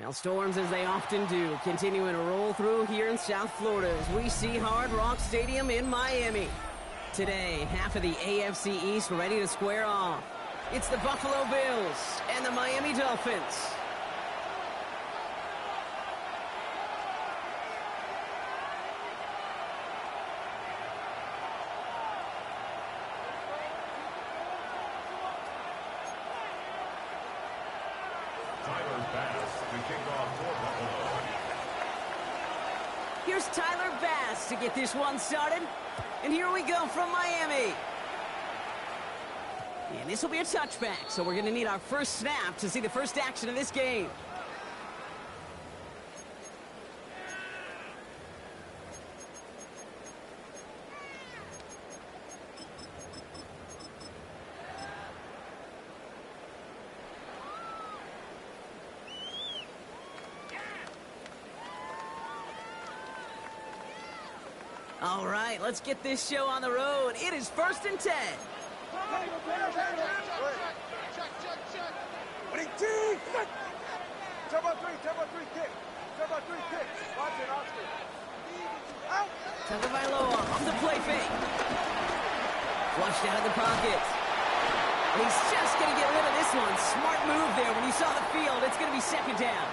Well, storms, as they often do, continuing to roll through here in South Florida as we see Hard Rock Stadium in Miami. Today, half of the AFC East ready to square off. It's the Buffalo Bills and the Miami Dolphins. Here's Tyler Bass to get this one started. And here we go from Miami. And this will be a touchback, so we're going to need our first snap to see the first action of this game. All right, let's get this show on the road. It is 1st and 10. Check. Watch it, Oscar. Out. Tagovailoa on the play fake. Flushed out of the pocket. And he's just going to get rid of this one. Smart move there. When you saw the field, it's going to be 2nd down.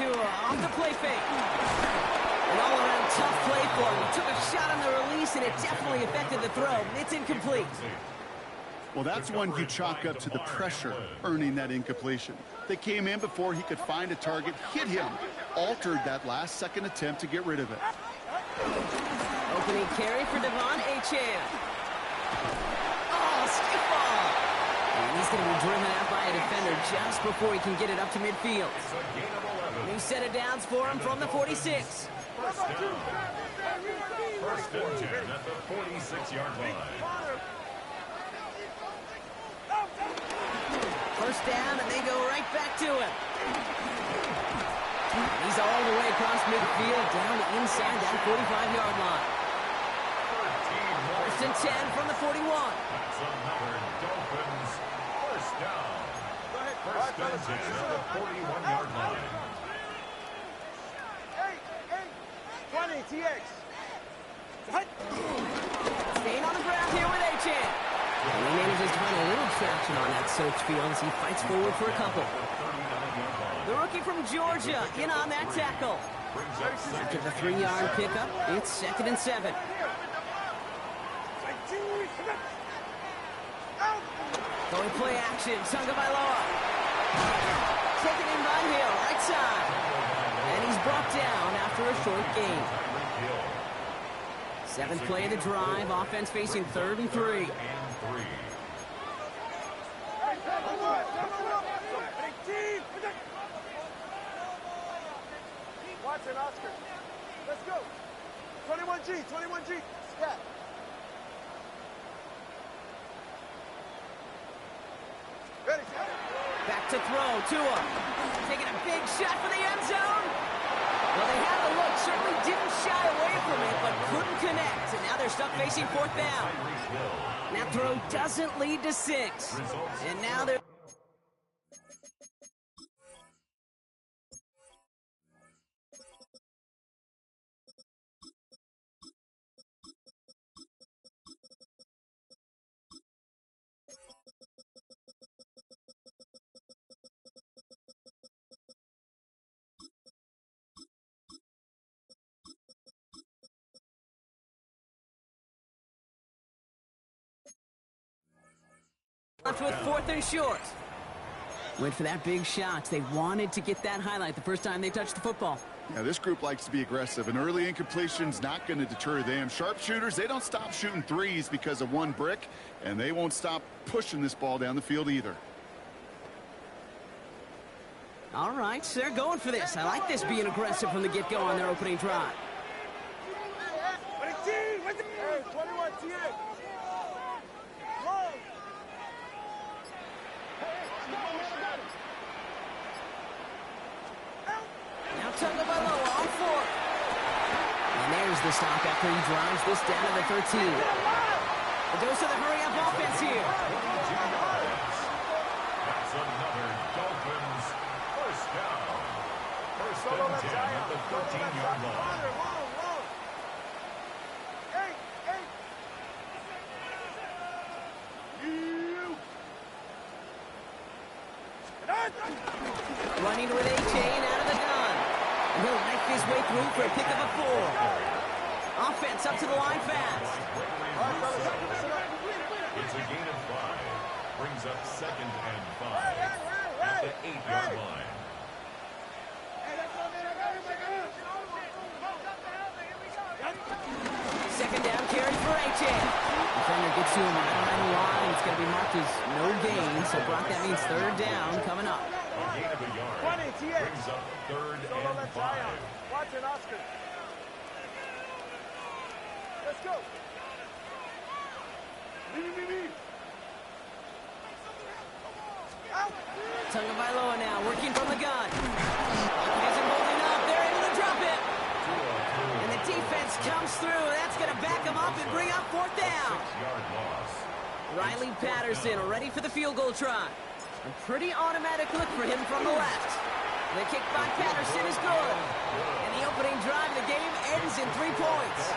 Off the play fake. An all-around tough play for him. He took a shot on the release, and it definitely affected the throw. It's incomplete. Well, that's one you chalk up to the pressure earning that incompletion. They came in before he could find a target, hit him, altered that last-second attempt to get rid of it. Opening carry for Devon Achane. Oh, stiff ball. And he's going to be driven out by a defender just before he can get it up to midfield. New set of downs for him from the 46. First and 10 at the 46-yard line. First down, and they go right back to him. He's all the way across midfield, down inside that 45-yard line. 1st and 10 from the 41. That's another Dolphins first down. First and 10 at the 41-yard line. 20, TX. Staying on the ground here with Achane. And he manages to find a little traction on that search field as he fights forward for a couple. The rookie from Georgia in on that tackle. After the 3-yard pickup, it's 2nd and 7. Going play action, Tagovailoa. Taken in by Hill, right side. And he's brought down after a short gain. 7th play of the drive, offense facing 3rd and 3. Watch it, Oscar. Let's go. 21G. Scat. Ready. Back to throw, Tua. Taking a big shot for the end zone. Well, they had the look, certainly didn't shy away from it, but couldn't connect. And now they're stuck facing 4th down. That throw doesn't lead to 6. And now they're... left with 4th and short. Went for that big shot. They wanted to get that highlight the first time they touched the football. Yeah, this group likes to be aggressive. An early incompletion's not going to deter them. Sharpshooters, they don't stop shooting threes because of one brick, and they won't stop pushing this ball down the field either. All right, so they're going for this. I like this being aggressive from the get-go on their opening drive. 21 TX. Tagovailoa on 4. And there's the stop after he drives this down to the 13. A dose of the hurry-up offense here. That's another Dolphins first down. First and 10 at the 13-yard line. Running with A-Chain out of the gun. And he'll knife his way through for a pickup of 4. Offense up to the line fast. It's a gain of 5. Brings up 2nd and 5 at the 8-yard line. Second down carry for A-Chain. Defender gets to him right around the line. It's going to be marked as no gain. So, Brock, that means 3rd down coming up. A gain of a yard. 20, TX. Brings up 3rd and 5. Watch it, Oscar. Let's go. Leave. Out. Tagovailoa now working from the gun. Isn't holding up. They're able to drop it. And the defense comes through. That's going to back them up and bring up 4th down. 6-yard loss. Riley Patterson ready for the field goal try. A pretty automatic look for him from the left. The kick by Patterson is good. And the opening drive of the game ends in 3 points.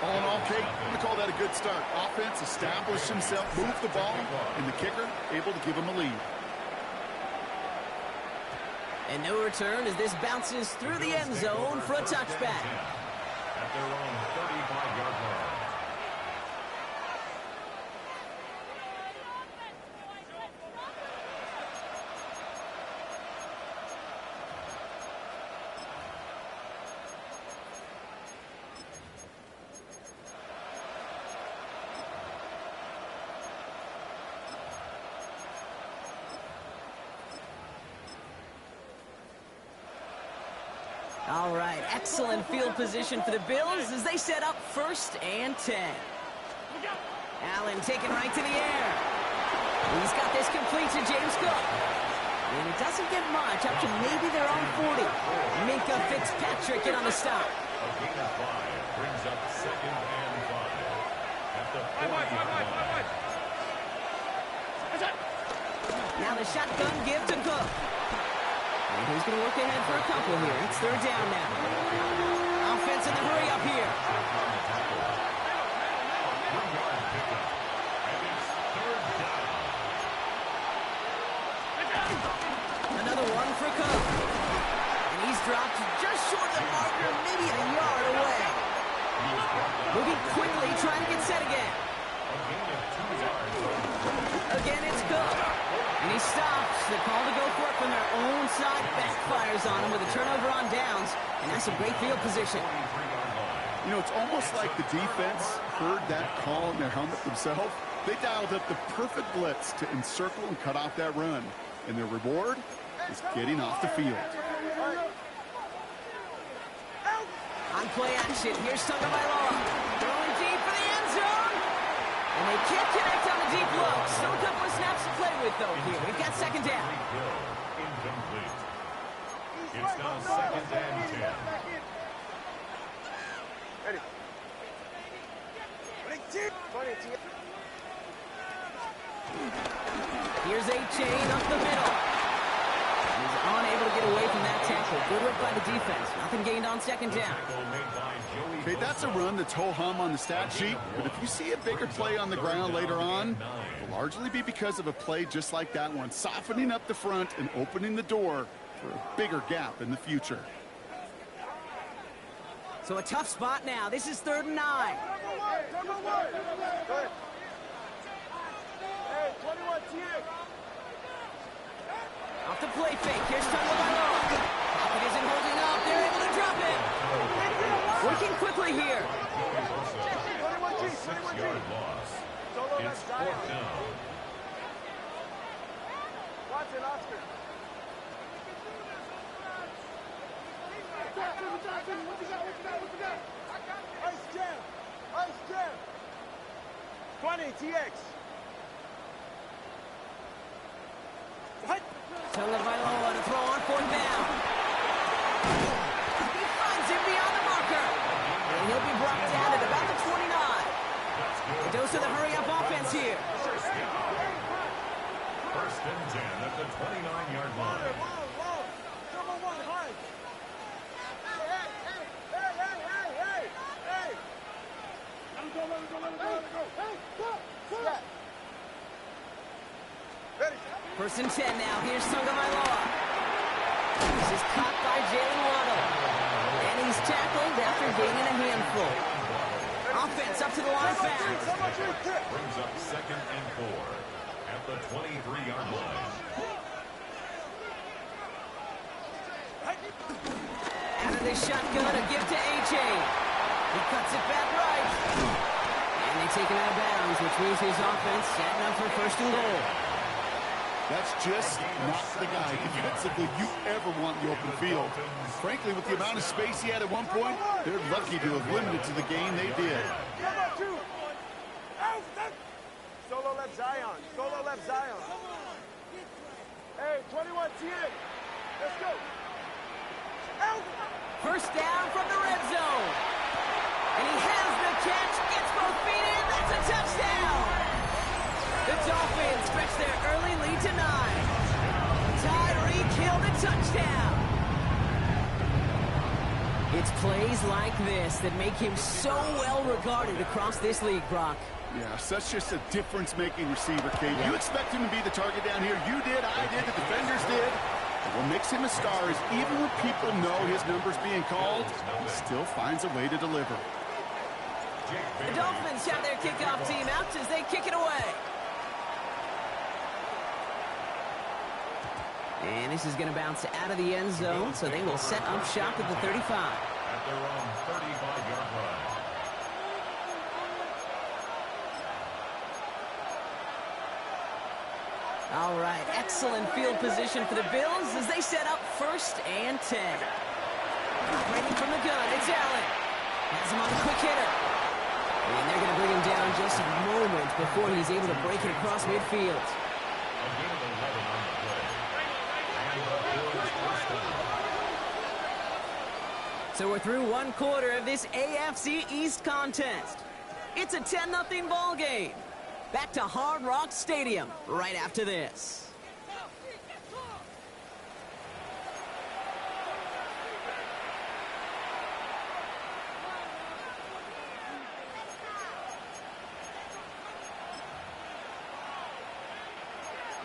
All in all, Kate, I'm going to call that a good start. Offense established himself, moved the ball, and the kicker able to give him a lead. And no return as this bounces through the end zone for a touchback. At their own 35-yard line. All right, excellent field position for the Bills as they set up 1st and 10. Allen taken right to the air. He's got this complete to James Cook. And it doesn't get much, up to maybe their own 40. Minka Fitzpatrick in on the stop. A gain of 5 brings up 2nd and 5 at the 40-yard line. Now the shotgun give to Cook. And he's going to work ahead for a couple here. It's 3rd down now. Offense in the hurry up here. Another one for Cook. And he's dropped just short of the marker, maybe a yard away. Moving quickly, trying to get set again. Again, it's Cook. And he stops. The call to go for it from their own side backfires on him with a turnover on downs. And that's a great field position. You know, it's almost like the defense heard that call in their helmet themselves. They dialed up the perfect blitz to encircle and cut off that run. And their reward is getting off the field. On play action, here's Tagovailoa. Throwing deep for the end zone. And they can't connect on the deep look. Still a couple of snaps to play with, though, here. We've got 2nd down. Incomplete. It's now 2nd and 10. Ready. 20, TX. Here's A-Chain up the middle. He's unable to get away from that tackle. Good work by the defense. Nothing gained on 2nd down. Okay, that's a run that's ho-hum on the stat sheet, but if you see a bigger play on the ground later on, it'll largely be because of a play just like that one, softening up the front and opening the door for a bigger gap in the future. So a tough spot now. This is 3rd and 9. Hey, 21, TX. Off the play fake. Here's Tagovailoa. Pocket isn't holding up. They're able to drop it. Working quickly here. 21G, 6-yard loss. It's 4th down. Watch it, Oscar. Ice jam. Ice jam. 20, TX. Tagovailoa to throw on 4th down. First and 10 now. Here's Tagovailoa. This is caught by Jalen Waddle. And he's tackled after gaining a handful. Offense up to the line fast. Brings up 2nd and 4 at the 23-yard line. Out of this shotgun, a gift to A.J. He cuts it back right. And they take him out of bounds, which means his offense setting up for 1st and goal. That's just not the guy defensively you ever want in the open field. Frankly, with the amount of space he had at one point, they're lucky to have limited to the game they did. Solo left Zion. Solo left Zion. Hey, 21 TX. Let's go. First down from the red zone. And he has the catch, gets both feet in, that's a touchdown! The Dolphins stretch their early lead to 9. Tyreek Hill the touchdown! It's plays like this that make him so well regarded across this league, Brock. Yeah, such just a difference-making receiver, Kate. You expect him to be the target down here. You did, I did, the defenders did. What makes him a star is even when people know his number's being called, he still finds a way to deliver. The Dolphins have their kickoff team out as they kick it away. And this is going to bounce out of the end zone, so they will set up shop at the 35. At their own 35-yard line. All right, excellent field position for the Bills as they set up 1st and 10. Ready from the gun, it's Allen. Has him on a quick hitter. And they're going to bring him down just a moment before he's able to break it across midfield. A gain of 11 on the play. And the Bills first down. So we're through 1 quarter of this AFC East contest. It's a 10-0 ball game. Back to Hard Rock Stadium right after this.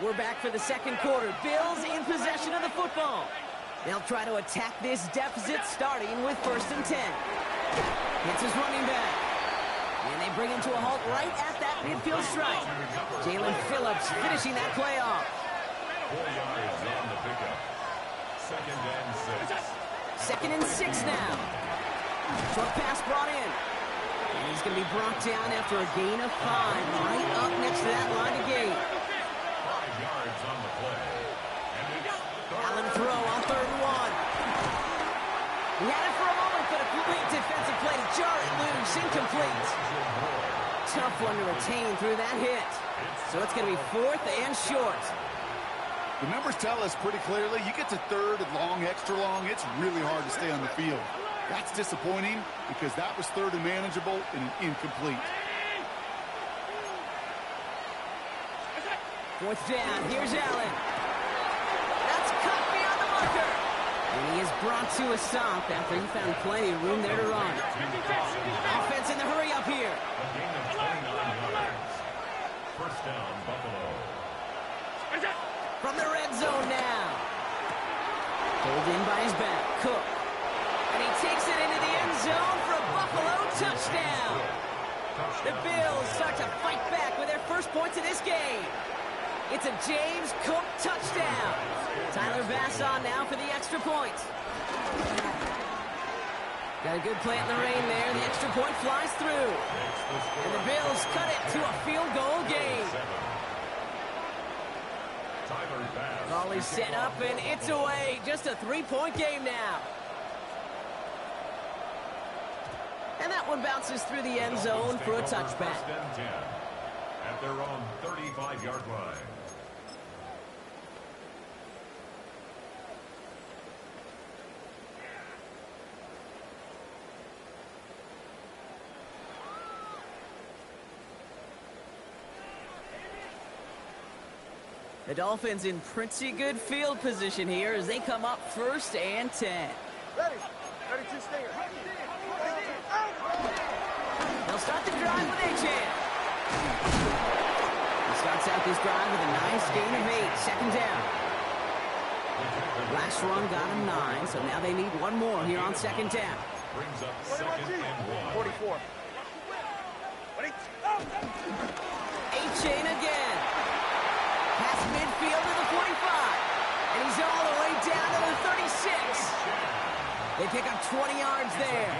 We're back for the 2nd quarter. Bills in possession of the football. They'll try to attack this deficit starting with 1st and 10. It's his running back. And they bring him to a halt right at that midfield strike. Jalen Phillips finishing that play off. 4 yards on the pickup. 2nd and 6. 2nd and 6 now. Short pass brought in. And he's going to be brought down after a gain of 5 right up next to that line of gate. 5 yards on the play. And it's Allen throw on 3rd and 1. He had it for a moment, but a complete defensive play to jar it loose. Incomplete. Tough one to retain through that hit. So it's going to be 4th and short. The numbers tell us pretty clearly, you get to 3rd and long, extra long, it's really hard to stay on the field. That's disappointing because that was 3rd and manageable and an incomplete. 4th down, here's Allen. That's cut beyond the marker. And he is brought to a stop after he found plenty of room there to run. Offense in the hurry up here. a gain of 29 yards. First down, Buffalo. From the red zone now. Pulled in by his back, Cook. And he takes it into the end zone for a Buffalo touchdown. The Bills start to fight back with their first points of this game. It's a James Cook touchdown. Tyler Bass on now for the extra point. Got a good play in the rain there. The extra point flies through. And the Bills cut it to a field goal game. Ball is set up and it's away. Just a 3-point game now. And that one bounces through the end zone for a touchback. First and 10 at their own 35-yard line. The Dolphins in pretty good field position here as they come up 1st and 10. Ready. 32 Stinger. They'll start the drive with A-Chan. This starts out this drive with a nice gain of 8. Second down. Last run got him 9, so now they need one more here on second down. Brings up second and 1. 44. A-chain again. Past midfield to the 45. And he's all the way down to the 36. They pick up 20 yards there.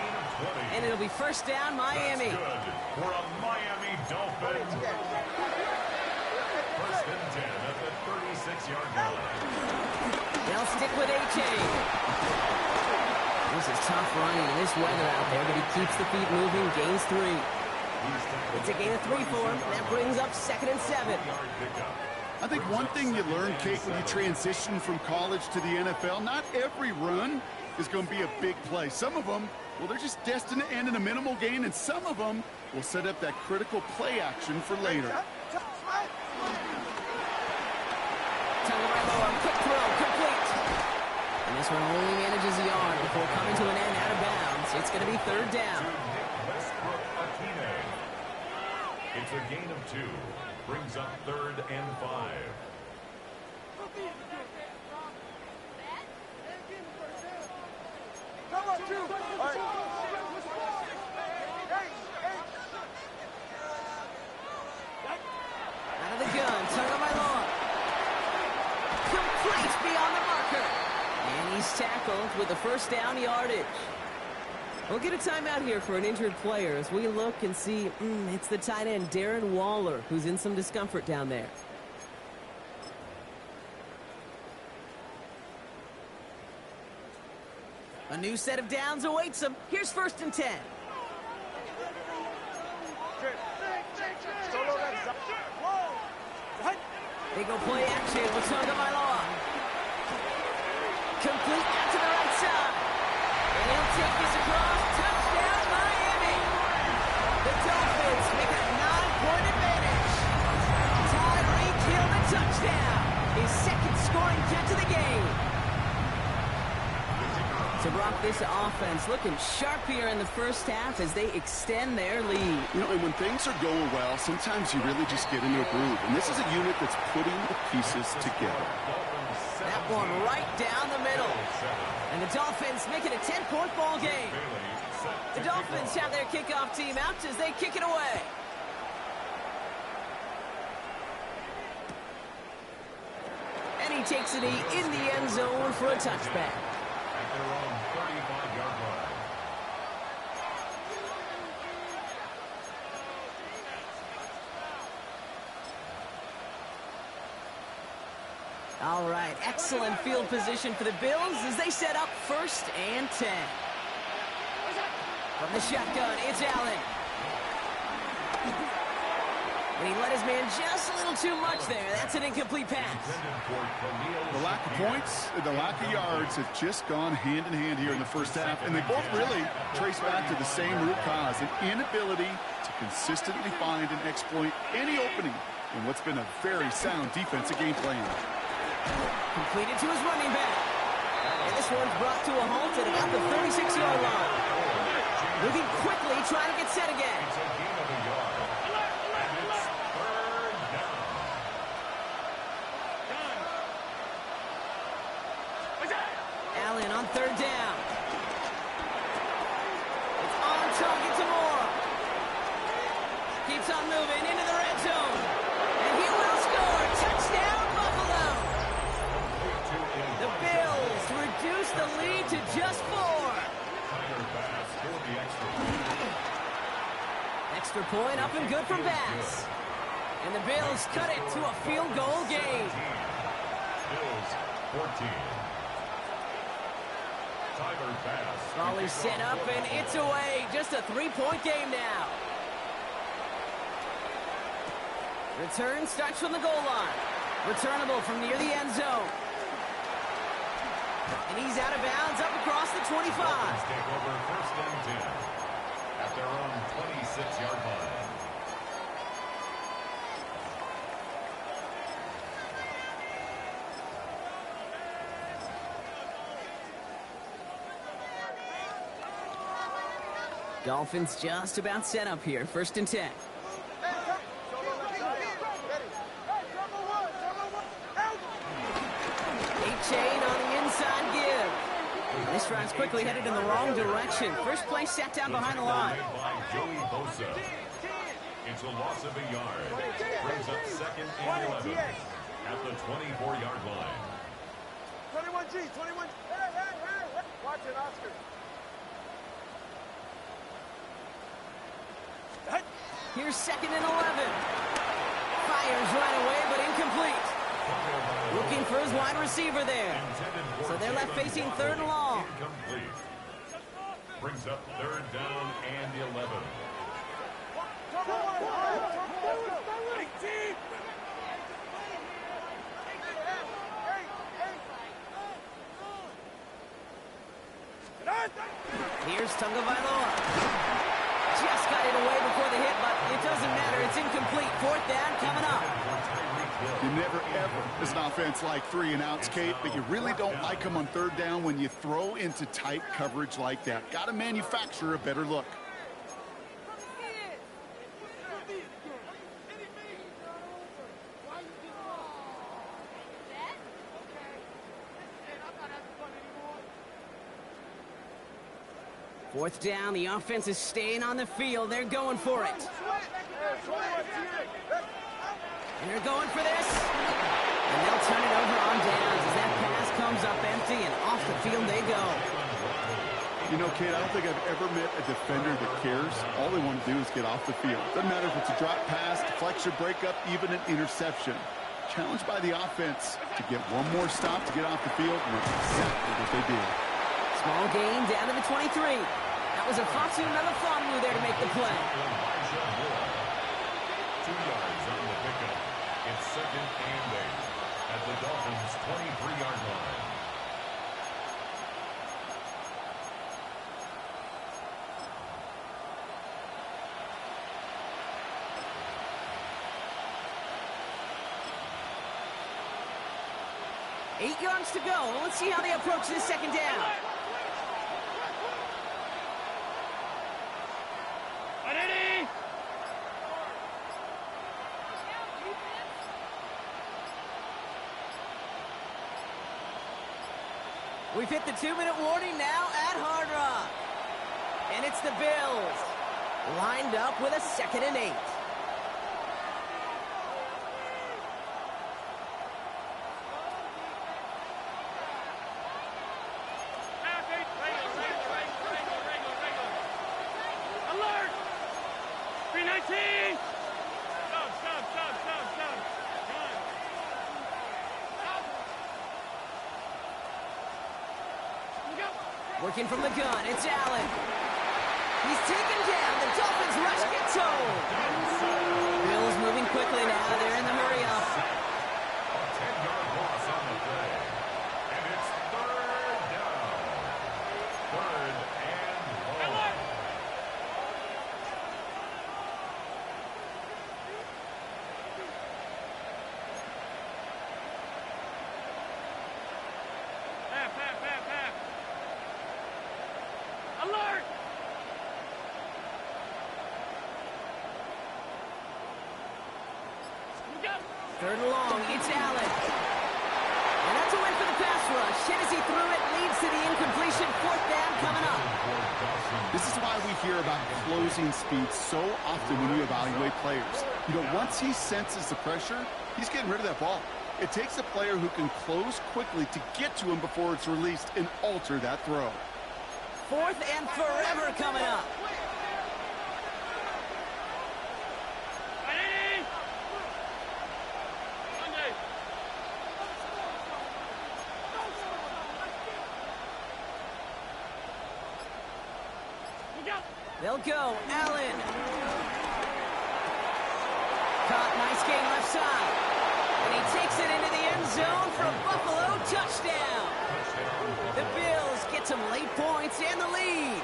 And it'll be first down, Miami. That's good for a Miami Dolphin. First and 10 at the 36-yard line. They'll stick with A-chain. This is tough running in this weather out there, but he keeps the feet moving, gains 3. It's a gain of 3 for him. That brings up second and 7. I think one thing you learn, Kate, when you transition from college to the NFL, not every run is going to be a big play. Some of them, well, they're just destined to end in a minimal gain, and some of them will set up that critical play action for later. Quick throw, complete. And this one only manages a yard before coming to an end out of bounds. It's going to be third down. It's a gain of 2. Brings up third and 5. Come on, 2. All right. Out of the gun, Tagovailoa. Complete beyond the marker. And he's tackled with the first down yardage. We'll get a timeout here for an injured player as we look and see, it's the tight end, Darren Waller, who's in some discomfort down there. A new set of downs awaits him. Here's first and 10. They go play action with Tagovailoa. Complete out to the right side. And he'll take this across. Touchdown, Miami. The Dolphins make it a 9-point advantage. Tyreek Hill the touchdown. His second scoring catch of the game. To rock this offense looking sharp here in the first half as they extend their lead. You know, and when things are going well, sometimes you really just get into a groove. And this is a unit that's putting the pieces together. That one right down the middle. And the Dolphins make it a 10-point ball game. The Dolphins have their kickoff team out as they kick it away. And he takes it in the end zone for a touchback. At their own 35-yard line. All right, excellent field position for the Bills as they set up first and 10. From the shotgun, it's Allen. And he let his man just a little too much there. That's an incomplete pass. The lack of points and the lack of yards have just gone hand in hand here in the first half, and they both really trace back to the same root cause, an inability to consistently find and exploit any opening in what's been a very sound defensive game plan. Completed to his running back. And this one's brought to a halt at about the 36-yard line. Moving quickly, trying to get set again. It's a gain of a yard. And it's third down. Allen on third down. It's on target to Moore. Keeps on moving into the red zone. And he will score. Touchdown, Buffalo. The Bills reduce the lead to just 4. Extra point up and good from Bass. And the Bills cut it to a field goal game. Bills 14. Tyler Bass. Volley set up and it's away. Just a 3-point game now. Return starts from the goal line. Returnable from near the end zone. And he's out of bounds up across the 25. Dolphins take over first and 10 at their own 26-yard line. Dolphins just about set up here. First and 10. chain on the inside give. This drive's quickly headed in the wrong direction. First play sat down behind the line. It's a loss of a yard. Brings up second and 11 at the 24-yard line. 21G, 21. Hey. Watch it, Oscar. Here's second and 11. Fires right away, but incomplete. Looking for his wide receiver there. So they're left facing third and long. Incomplete. Brings up third down and 11. Here's Tagovailoa. Just got it away before the hit, but it doesn't matter. It's incomplete. Fourth down coming up. You never, ever, as an offense, like 3 and outs, Kate, but you really don't like them on third down when you throw into tight coverage like that. Got to manufacture a better look. Fourth down, the offense is staying on the field. They're going for it. And they're going for this. And they'll turn it over on downs as that pass comes up empty, and off the field they go. You know, Kate, I don't think I've ever met a defender that cares. All they want to do is get off the field. Doesn't matter if it's a drop pass, deflection, breakup, even an interception. Challenged by the offense to get one more stop to get off the field, and that's exactly what they did. Small gain down to the 23. That was a Fatu Melifonwu there to make the play. 2 yards on the pickup. It's second and 8 at the Dolphins' 23-yard line. Eight yards to go. Let's see how they approach this second down. We've hit the 2-minute warning now at Hard Rock. And it's the Bills, lined up with a 2nd and 8. Alert! 319! Stop. Working from the gun, it's Allen. He's taken down. The Dolphins rush gets home. Bills moving quickly now. They're in the hurry up. A 10-yard loss on the play. And it's third down. Third and long. Pap. Alert! Third and long, it's Allen. And that's a win for the pass rush. Hit as he threw it, leads to the incompletion. Fourth down coming up. This is why we hear about closing speed so often when you evaluate players. You know, once he senses the pressure, he's getting rid of that ball. It takes a player who can close quickly to get to him before it's released and alter that throw. Fourth and forever coming up. They'll go. Allen. Caught. Nice gain left side. And he takes it into the end zone for a Buffalo touchdown. The Bills get some late points and the lead.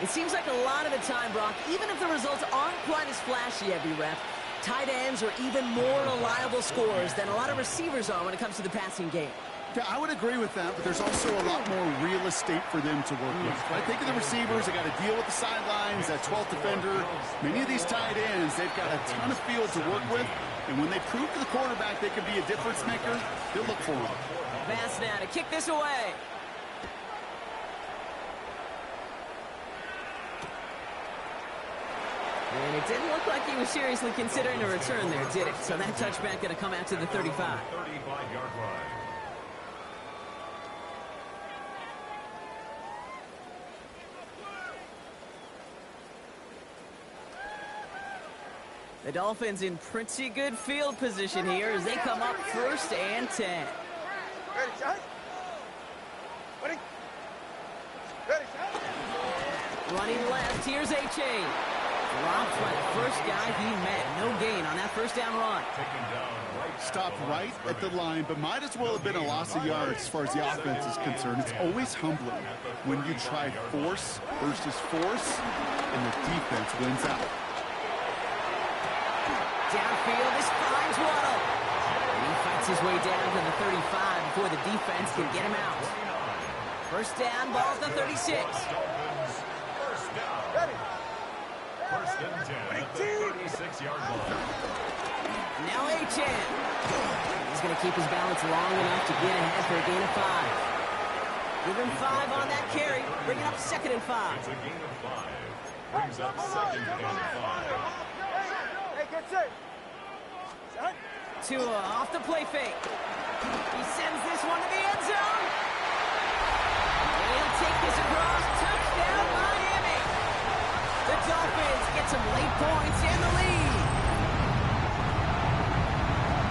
It seems like a lot of the time, Brock, even if the results aren't quite as flashy every rep, tight ends are even more reliable scorers than a lot of receivers are when it comes to the passing game. Yeah, I would agree with that, but there's also a lot more real estate for them to work with. I think of the receivers, they got to deal with the sidelines, that 12th defender. Many of these tight ends, they've got a ton of field to work with, and when they prove to the quarterback they can be a difference maker, they'll look for him. Pass now to kick this away. And it didn't look like he was seriously considering a return there, did it? So that touchback going to come out to the 35. 35-yard line. The Dolphins in pretty good field position here as they come up 1st and 10. Ready, shot. Ready. Ready, shot. Running left, here's H.A. Dropped by the first guy he met. No gain on that first down run. Stopped right at the line, but might as well have been a loss of yards as far as the offense is concerned. It's always humbling when you try force versus force, and the defense wins out. Downfield, this finds Waddle. And he fights his way down to the 35 before the defense can get him out. First down, ball's the 36. First down. Ready. First and 10 at the 36-yard line. Now H.N. He's going to keep his balance long enough to get ahead for a gain of 5. Give him 5 on that carry. Bring it up 2nd and 5. It's a gain of 5. Brings up 2nd and 5. Hey, get set. Shot. Tua off the play fake. He sends this one to the end zone. And he'll take this across. Touchdown, Miami. The Dolphins get some late points in the lead.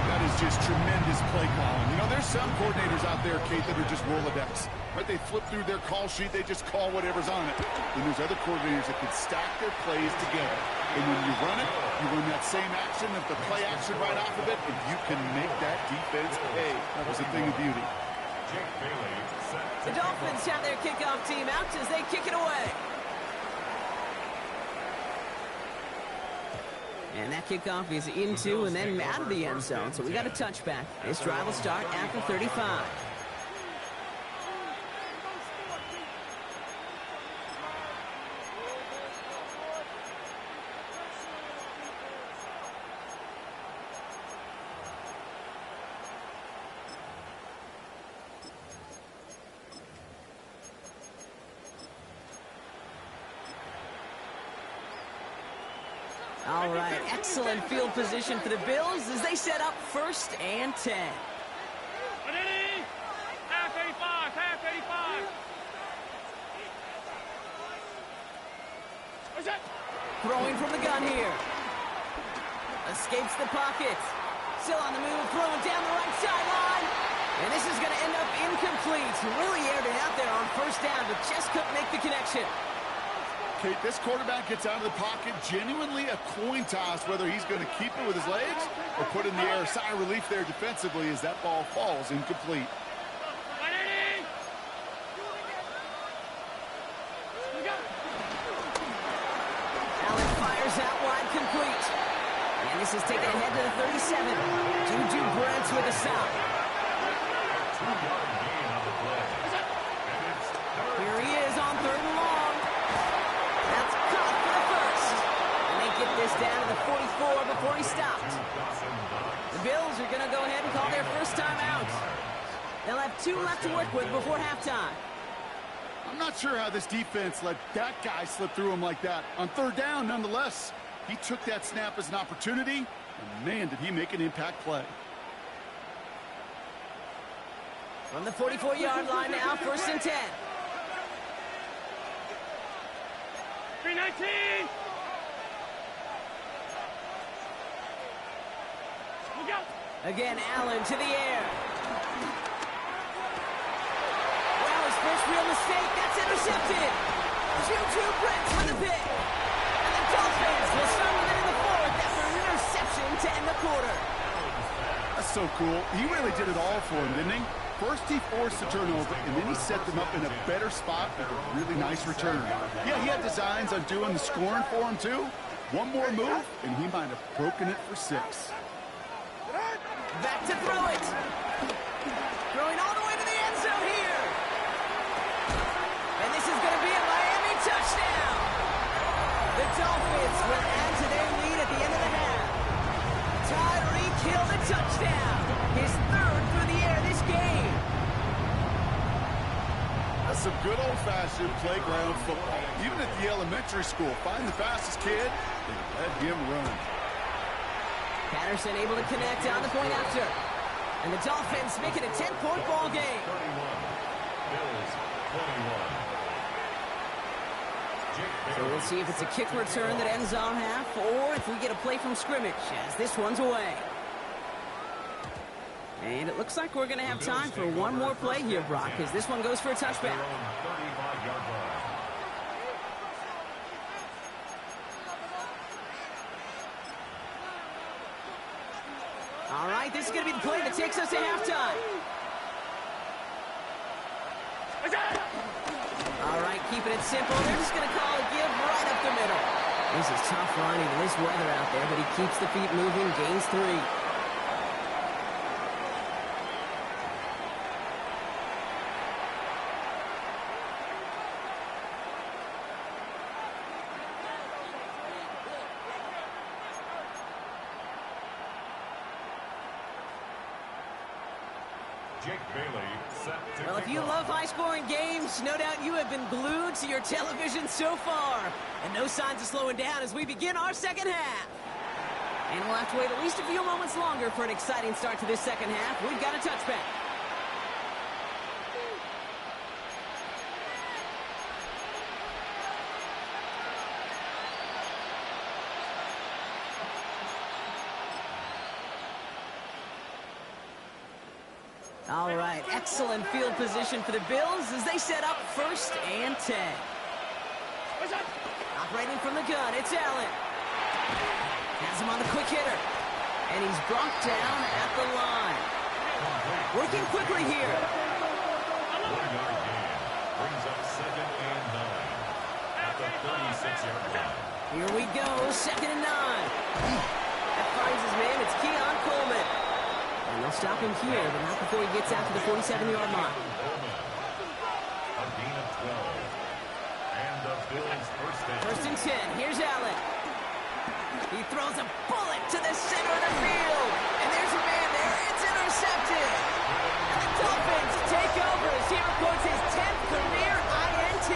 That is just tremendous play calling. You know, there's some coordinators out there, Kate, that are just Rolodex. Right? They flip through their call sheet, they just call whatever's on it. And there's other coordinators that can stack their plays together. And when you run it, you run that same action of the play action right off of it, and you can make that defense pay. That was a thing of beauty. Jake Bailey set. The Dolphins have their kickoff team out as they kick it away. And that kickoff is into and then out of the end zone. So we got a touchback. This drive will start at the 35. All right, excellent field position for the Bills as they set up 1st and 10. Half 85, half 85. What's that? Throwing from the gun here. Escapes the pocket. Still on the move, throwing down the right sideline. And this is going to end up incomplete. Really aired it out there on 1st down, but just couldn't make the connection. Kate, this quarterback gets out of the pocket, genuinely a coin toss whether he's going to keep it with his legs or put in the air. Sigh of relief there defensively as that ball falls incomplete. Allen fires out wide, complete. And this is taken ahead to the 37. Juju Brents with a stop. 2-yard gain on the play. Here he is on 3rd and long. That's caught for the first. And they get this down to the 44 before he stopped. The Bills are going to go ahead and call their first time out. They'll have 2 left to work with before halftime. I'm not sure how this defense let that guy slip through him like that. On 3rd down, nonetheless, he took that snap as an opportunity, and man, did he make an impact play. From the 44-yard line now, 1st and 10. 319. Look out. Again, Allen to the air. Well, his first real mistake, that's intercepted. Juju Brents with the pick. And the Dolphins will start with it in the 4th after an interception to end the quarter. That's so cool. He really did it all for him, didn't he? First, he forced the turnover, and then he set them up in a better spot with a really nice return. Yeah, he had designs on doing the scoring for him, too. One more move, and he might have broken it for 6. Back to throw it. Throwing all the way to kill the touchdown. His third through the air this game. That's some good old-fashioned playground football. Even at the elementary school, find the fastest kid and let him run. Patterson able to connect on the point after. And the Dolphins make it a 10-point ball game. 31. Bills 21. So we'll see if it's a kick return that ends on half, or if we get a play from scrimmage as this one's away. And it looks like we're going to have time for one more play here, Brock, as this one goes for a touchback. All right, this is going to be the play that takes us to halftime. All right, keeping it simple. They're just going to call a give right up the middle. This is tough running in this weather out there, but he keeps the feet moving, gains 3. Well, if you love high-scoring games, no doubt you have been glued to your television so far. And no signs of slowing down as we begin our second half. And we'll have to wait at least a few moments longer for an exciting start to this second half. We've got a touchback. All right, excellent field position for the Bills as they set up 1st and 10. Operating from the gun, it's Allen. Has him on the quick hitter. And he's brought down at the line. Working quickly here. Brings up 2nd and 9 at the 36-yard line. Here we go, 2nd and 9. That finds his man, it's Keon Coleman. And they'll stop him here, but not before he gets out to the 47-yard line. A gain of 12. And the Bills' 1st and 10. Here's Allen. He throws a bullet to the center of the field. And there's a man there. It's intercepted. And the Dolphins take over as he records his 10th career INT.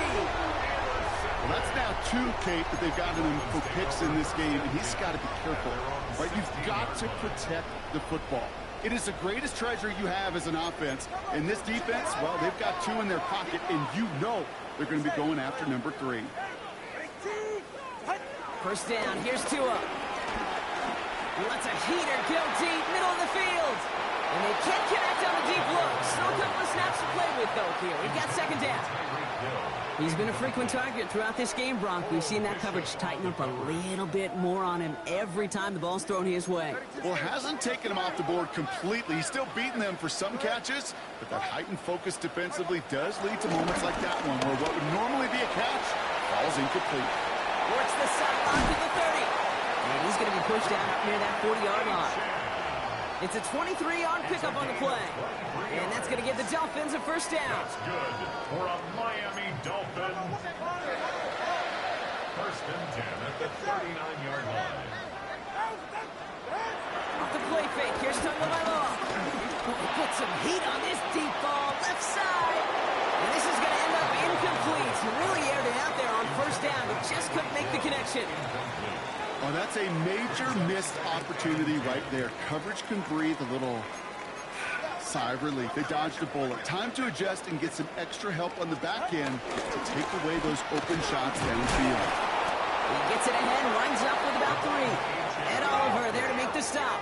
Well, that's now 2, Kate, that they've gotten him for picks in this game, and he's got to be careful. Right? You've got to protect the football. It is the greatest treasure you have as an offense. And this defense, well, they've got 2 in their pocket, and you know they're going to be going after number 3. 1st down, here's Tua. He lets a heater go deep, middle of the field. And they can't connect on the deep look. Still a couple of snaps to play with, though, here. We've got 2nd down. He's been a frequent target throughout this game, Brock. We've seen that coverage tighten up a little bit more on him every time the ball's thrown his way. Well, hasn't taken him off the board completely. He's still beating them for some catches, but that heightened focus defensively does lead to moments like that one, where what would normally be a catch falls incomplete. Works the sideline to the 30. And he's going to be pushed out up near that 40-yard line. It's a 23-yard pickup on the play. And that's going to give the Dolphins a 1st down. That's good for a Miami Dolphin. 1st and 10 at the 39-yard line. Off the play fake. Here's Tagovailoa. Put some heat on this deep ball. Left side. And this is going to end up incomplete. He really aired it out there on 1st down, but just couldn't make the connection. Oh, that's a major missed opportunity right there. Coverage can breathe a little sigh of relief. They dodged a bullet. Time to adjust and get some extra help on the back end to take away those open shots downfield. He gets it ahead, winds up with about 3. Ed Oliver there to make the stop.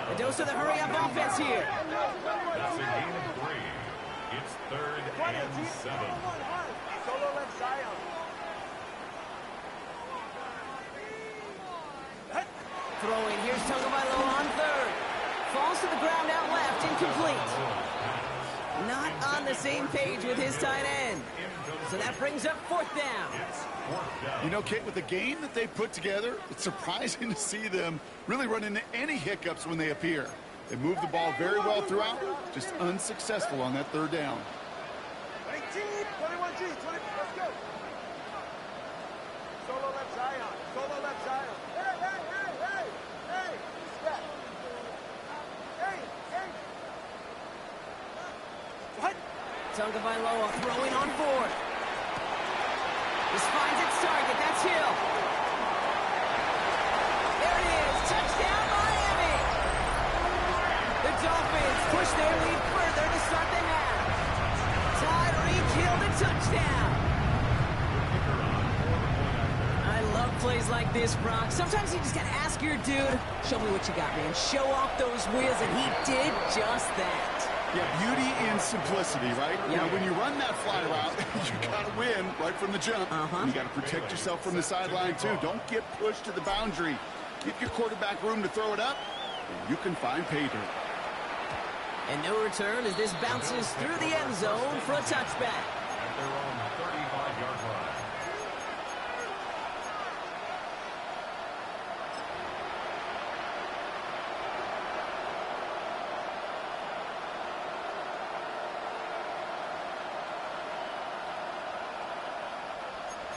A dose of the hurry-up offense here. That's a gain of 3. It's 3rd and 7. Solo left Zion. Throwing, here's Tagovailoa on 3rd. Falls to the ground out left, incomplete. Not on the same page with his tight end. So that brings up 4th down. You know, Kate, with the game that they put together, it's surprising to see them really run into any hiccups when they appear. They move the ball very well throughout, just unsuccessful on that 3rd down. 21G, let's go. Solo left Zion. Solo left Zion. Hey, hey, hey, hey, hey. Step. Tagovailoa throwing on fourth. This finds its target. That's Hill. There it is. Touchdown, Miami. The Dolphins push their lead further to start the half. Tyreek Hill, the touchdown. I love plays like this, Brock. Sometimes you just got to ask your dude, show me what you got, man. Show off those wheels, and he did just that. Yeah, beauty in simplicity, right? Yeah. Now, when you run that fly route, you got to win right from the jump. You got to protect yourself from the sideline, too. Don't get pushed to the boundary. Give your quarterback room to throw it up, and you can find pay dirt. And no return as this bounces through the end zone for a touchback. At their own 35-yard line.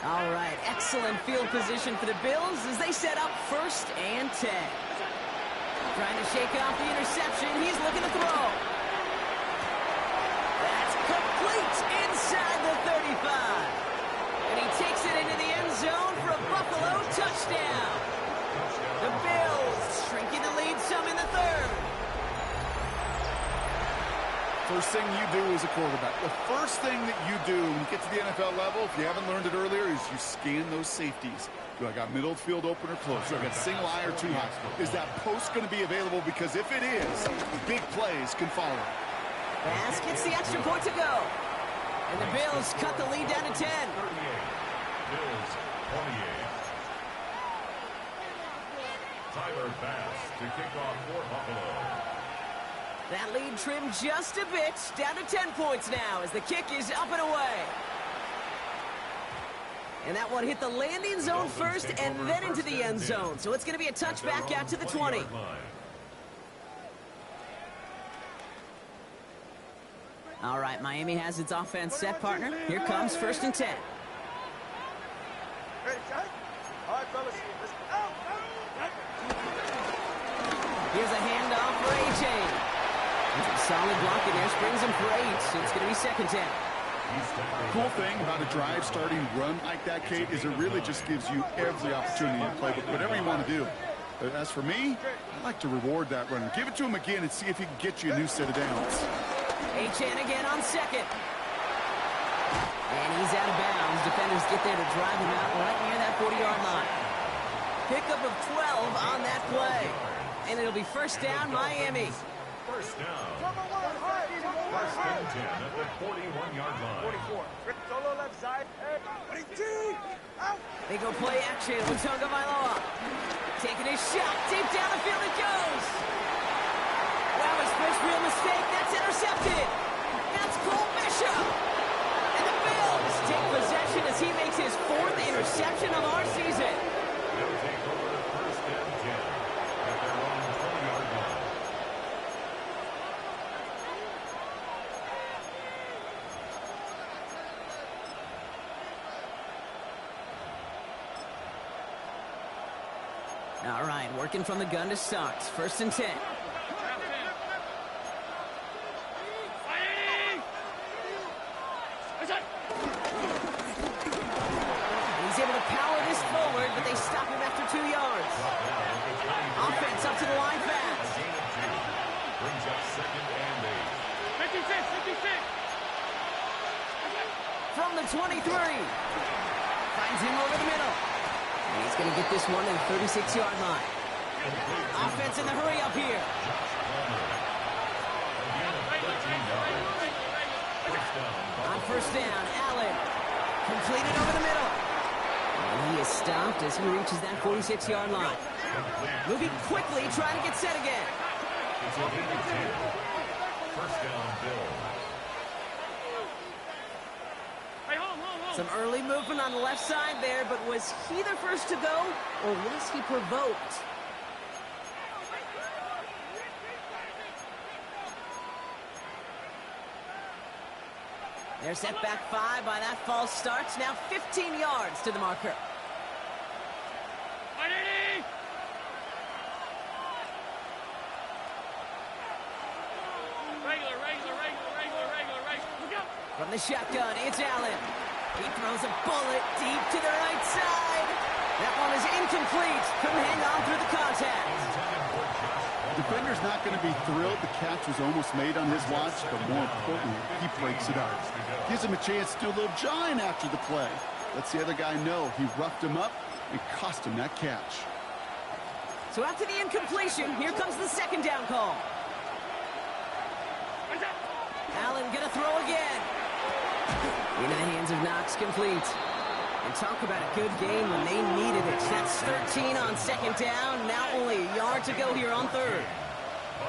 All right, excellent field position for the Bills as they set up 1st and 10. Trying to shake off the interception. He's looking to throw. That's complete inside the 35. And he takes it into the end zone for a Buffalo touchdown. The Bills shrinking the lead some in the 3rd. First thing you do as a quarterback, the first thing that you do when you get to the NFL level, if you haven't learned it earlier, is you scan those safeties. Do I got middle field open or close? Do I got single high or too high? Is that post going to be available? Because if it is, big plays can follow. Pass gets the extra point to go. And the Bills cut the lead down to 10. 38. Bills 28. Tyler Bass to kick off for Buffalo. That lead trimmed just a bit, down to 10 points now as the kick is up and away. And that one hit the landing zone first and then into the end zone. So it's going to be a touchback out to the 20. All right, Miami has its offense set, partner. Here comes 1st and 10. Ready, Jack? All right, fellas. Let's go. Here's a handoff for A-Chain. Solid blocking there, springs him for 8. It's going to be 2nd 10. Cool thing about a drive starting run like that, Kate, is it really just gives you every opportunity to play whatever you want to do. But as for me, I like to reward that runner. Give it to him again and see if he can get you a new set of downs. A-Chan again on 2nd. And he's out of bounds. Defenders get there to drive him out right near that 40-yard line. Pickup of 12 on that play. And it'll be 1st down, Miami. First down. First and 10 at the 41-yard line. 44. Solo left side. Hey, 22. Out. They go play action with Tagovailoa. Taking his shot. Deep down the field it goes. That was first real mistake. That's intercepted. That's Cole Bishop. And the Bills take possession as he makes his 4th interception of our season. They'll take over the 1st and 10 at their own 20-yard line. All right, working from the gun to start. 1st and 10. He's able to power this forward, but they stop him after 2 yards. Offense up to the line fast. Brings up 2nd and 8. 56, 56. From the 23. Finds him over the middle. And he's going to get this one to the 36-yard line. Offense in the hurry up here. On 1st down, Allen. Completed over the middle. And he is stopped as he reaches that 46-yard line. Moving quickly, trying to get set again. It's a 10. First down, Bills. Some early movement on the left side there, but was he the first to go, or was he provoked? They're set back 5 by that false start. Now 15 yards to the marker. From the shotgun, it's Allen. He throws a bullet deep to the right side. That one is incomplete. Couldn't hang on through the contact. The defender's not going to be thrilled the catch was almost made on his watch, but more importantly, he breaks it up. Gives him a chance to do a little jawing after the play. Lets the other guy know he roughed him up and cost him that catch. So after the incompletion, here comes the second down call. Allen gonna throw again. Into the hands of Knox, complete. And talk about a good game when they needed it. That's 13 on second down. Now only a yard to go here on third. Oh,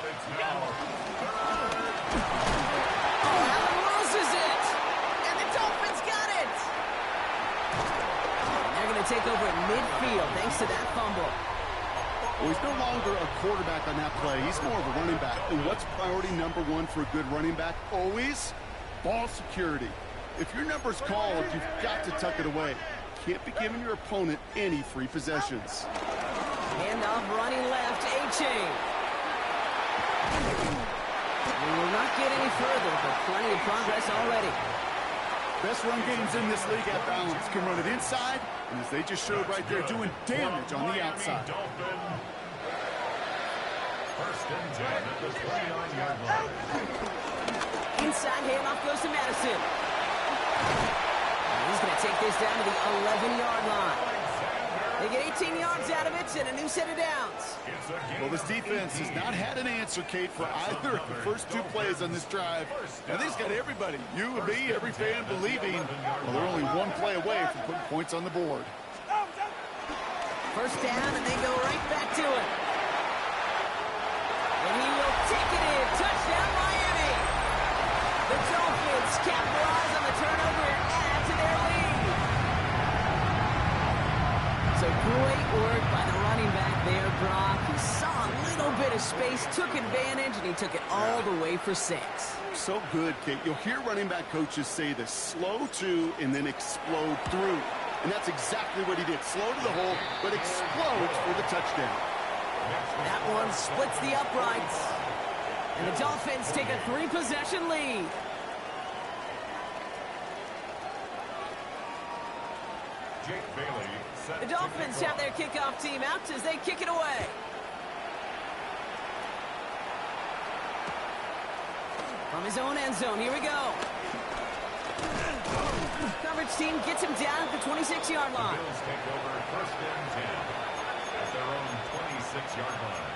Allen loses it. And the Dolphins got it. And they're going to take over at midfield thanks to that fumble. Well, he's no longer a quarterback on that play. He's more of a running back. And what's priority number one for a good running back? Always ball security. If your number's called, you've got to tuck it away. Can't be giving your opponent any free possessions. Handoff running left, A-Chain. We will not get any further, but plenty of progress already. Best run games in this league at balance. Can run it inside, and as they just showed right there, doing damage on the outside. First and 10 at the 29-yard line. Inside handoff goes to Madison. And he's going to take this down to the 11-yard line. They get 18 yards out of it and a new set of downs. Well, this defense has not had an answer, Kate, for either of the first two plays on this drive. I think it's got everybody, you and me, every fan believing, well, they're only one play away from putting points on the board. First down, and they go right back to it. And he will take it in. Touchdown, Miami. The Dolphins capitalize on the turnover and add to their lead. So great work by the running back there, Brock. He saw a little bit of space, took advantage, and he took it all the way for 6. So good, Kate. You'll hear running back coaches say this: slow to and then explode through. And that's exactly what he did. Slow to the hole, but explodes for the touchdown. That one splits the uprights. And the Dolphins take a 3-possession lead. Jake Bailey. The Dolphins have their kickoff team out as they kick it away. From his own end zone, here we go. Coverage team gets him down at the 26-yard line. Bills take over first and 10 at their own 26-yard line.